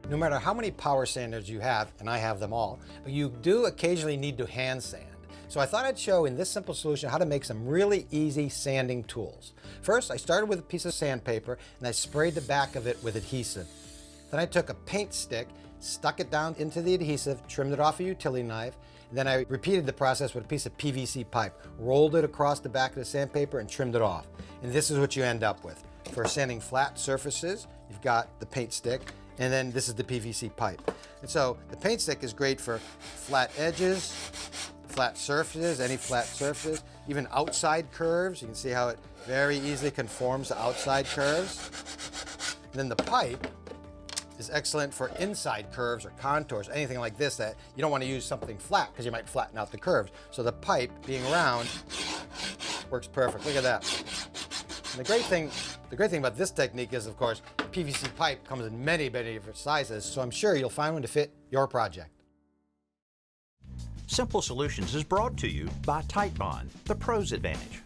No matter how many power sanders you have, and I have them all, but you do occasionally need to hand sand. So I thought I'd show in this simple solution how to make some really easy sanding tools. First, I started with a piece of sandpaper and I sprayed the back of it with adhesive. Then I took a paint stick, stuck it down into the adhesive, trimmed it off a utility knife, and then I repeated the process with a piece of PVC pipe, rolled it across the back of the sandpaper and trimmed it off. And this is what you end up with. For sanding flat surfaces, you've got the paint stick, and then this is the PVC pipe. And so the paint stick is great for flat edges, flat surfaces, any flat surfaces, even outside curves. You can see how it very easily conforms to outside curves. And then the pipe is excellent for inside curves or contours, anything like this that you don't want to use something flat because you might flatten out the curves. So the pipe being round works perfect. Look at that. And the great thing about this technique is, of course, PVC pipe comes in many, many different sizes, so I'm sure you'll find one to fit your project. Simple Solutions is brought to you by Titebond, the Pro's Advantage.